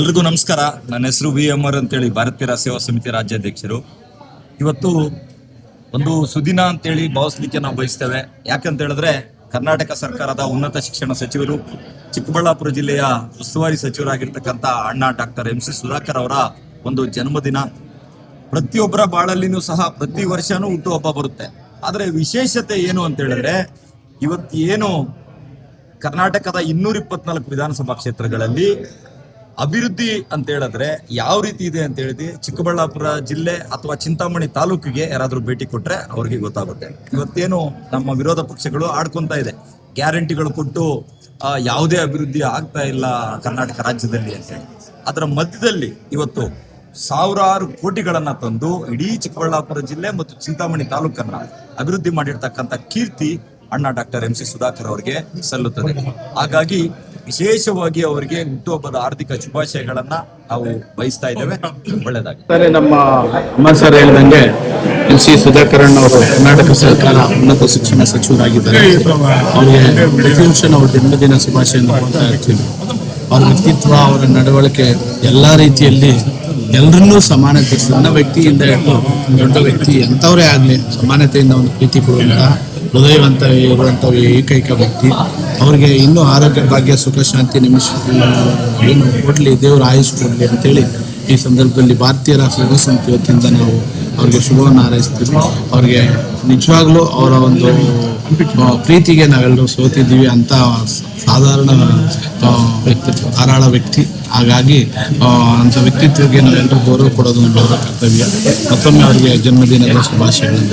ಎಲ್ರಿಗೂ ನಮಸ್ಕಾರ. ನನ್ನ ಹೆಸರು VMR ಅಂತೇಳಿ ಭಾರತೀಯ ಸೇವಾ ಸಮಿತಿ ರಾಜ್ಯಾಧ್ಯಕ್ಷರು. ಇವತ್ತು ಒಂದು ಸುದಿನ ಅಂತೇಳಿ ಭಾವಿಸ್ಲಿಕ್ಕೆ ನಾವು ಬಯಸ್ತೇವೆ. ಯಾಕಂತ ಹೇಳಿದ್ರೆ ಕರ್ನಾಟಕ ಸರ್ಕಾರದ ಉನ್ನತ ಶಿಕ್ಷಣ ಸಚಿವರು, ಚಿಕ್ಕಬಳ್ಳಾಪುರ ಜಿಲ್ಲೆಯ ಉಸ್ತುವಾರಿ ಸಚಿವರಾಗಿರ್ತಕ್ಕಂಥ ಅಣ್ಣ ಡಾಕ್ಟರ್ MC ಸುಧಾಕರ್ ಅವರ ಒಂದು ಜನ್ಮದಿನ. ಪ್ರತಿಯೊಬ್ಬರ ಬಾಳಲ್ಲಿನೂ ಸಹ ಪ್ರತಿ ವರ್ಷನೂ ಹುಟ್ಟುಹಬ್ಬ ಬರುತ್ತೆ. ಆದರೆ ವಿಶೇಷತೆ ಏನು ಅಂತ ಹೇಳಿದ್ರೆ, ಇವತ್ತು ಏನು ಕರ್ನಾಟಕದ 224 ವಿಧಾನಸಭಾ ಕ್ಷೇತ್ರಗಳಲ್ಲಿ ಅಭಿವೃದ್ಧಿ ಅಂತ ಹೇಳಿದ್ರೆ ಯಾವ ರೀತಿ ಇದೆ ಅಂತ ಹೇಳಿದ್ರೆ, ಚಿಕ್ಕಬಳ್ಳಾಪುರ ಜಿಲ್ಲೆ ಅಥವಾ ಚಿಂತಾಮಣಿ ತಾಲೂಕಿಗೆ ಯಾರಾದ್ರೂ ಭೇಟಿ ಕೊಟ್ರೆ ಅವ್ರಿಗೆ ಗೊತ್ತಾಗುತ್ತೆ. ಇವತ್ತೇನು ನಮ್ಮ ವಿರೋಧ ಪಕ್ಷಗಳು ಆಡ್ಕೊಂತ ಇದೆ, ಗ್ಯಾರಂಟಿಗಳು ಕೊಟ್ಟು ಯಾವುದೇ ಅಭಿವೃದ್ಧಿ ಆಗ್ತಾ ಇಲ್ಲ ಕರ್ನಾಟಕ ರಾಜ್ಯದಲ್ಲಿ ಅಂತ ಹೇಳಿ. ಅದರ ಮಧ್ಯದಲ್ಲಿ ಇವತ್ತು ಸಾವಿರಾರು ಕೋಟಿಗಳನ್ನ ತಂದು ಇಡೀ ಚಿಕ್ಕಬಳ್ಳಾಪುರ ಜಿಲ್ಲೆ ಮತ್ತು ಚಿಂತಾಮಣಿ ತಾಲೂಕನ್ನ ಅಭಿವೃದ್ಧಿ ಮಾಡಿರ್ತಕ್ಕಂಥ ಕೀರ್ತಿ ಅಣ್ಣ ಡಾಕ್ಟರ್ MC ಸುಧಾಕರ್ ಅವರಿಗೆ ಸಲ್ಲುತ್ತದೆ. ಹಾಗಾಗಿ ವಿಶೇಷವಾಗಿ ಅವರಿಗೆ ಹುಟ್ಟುಹಬ್ಬದ ಆರ್ಥಿಕ ಶುಭಾಶಯಗಳನ್ನ ನಾವು ಬಯಸ್ತಾ ಇದ್ದೇವೆ. ಒಳ್ಳೆಯದಾಗಿ. ನಮ್ಮ ಅಮ್ಮ ಸರ್ ಹೇಳಿದಂಗೆ MC ಸುಧಾಕರ್ ಅವರು ಕರ್ನಾಟಕ ಸರ್ಕಾರ ಉನ್ನತ ಶಿಕ್ಷಣ ಸಚಿವರಾಗಿದ್ದಾರೆ. ಅವರಿಗೆ ಪ್ರತಿ ವರ್ಷ ನಾವು ಜನ್ಮದಿನ ಶುಭಾಶಯವನ್ನು ಕೊಡ್ತಾ ಇರ್ತೀವಿ. ಅವರ ವ್ಯಕ್ತಿತ್ವ, ಅವರ ನಡವಳಿಕೆ ಎಲ್ಲ ರೀತಿಯಲ್ಲಿ ಎಲ್ಲರನ್ನೂ ಸಮಾನತೆ, ಸಣ್ಣ ವ್ಯಕ್ತಿಯಿಂದ ಹಿಡಿದು ದೊಡ್ಡ ವ್ಯಕ್ತಿ ಎಂಥವರೇ ಆಗಲಿ ಸಮಾನತೆಯಿಂದ ಒಂದು ಪ್ರೀತಿ ಕೊಡುವಂಥ ಹೃದಯವಂತ ಇರುವಂಥ ಏಕೈಕ ವ್ಯಕ್ತಿ. ಅವರಿಗೆ ಇನ್ನೂ ಆರೋಗ್ಯ, ಭಾಗ್ಯ, ಸುಖ, ಶಾಂತಿ ಏನು ಕೊಡಲಿ, ದೇವರು ಆಯುಷ್ ಕೊಡಲಿ ಅಂತೇಳಿ ಈ ಸಂದರ್ಭದಲ್ಲಿ ಭಾರತೀಯ ಸೇವಾ ಸಮಿತಿ ವತಿಯಿಂದ ನಾವು ಅವ್ರಿಗೆ ಶುಭವನ್ನು ಹಾರೈಸ್ತೀವಿ. ಅವ್ರಿಗೆ ನಿಜವಾಗ್ಲೂ ಅವರ ಒಂದು ಪ್ರೀತಿಗೆ ನಾವೆಲ್ಲರೂ ಸೋತಿದ್ದೀವಿ ಅಂತ ಸಾಧಾರಣ ಧಾರಾಳ ವ್ಯಕ್ತಿ. ಹಾಗಾಗಿ ಅಂಥ ವ್ಯಕ್ತಿತ್ವಕ್ಕೆ ನಾವೆಲ್ಲರೂ ಗೌರವ ಕೊಡೋದು ನಮ್ಮ ಕರ್ತವ್ಯ. ಮತ್ತೊಮ್ಮೆ ಅವರಿಗೆ ಜನ್ಮದಿನದ ಶುಭಾಶಯಗಳು.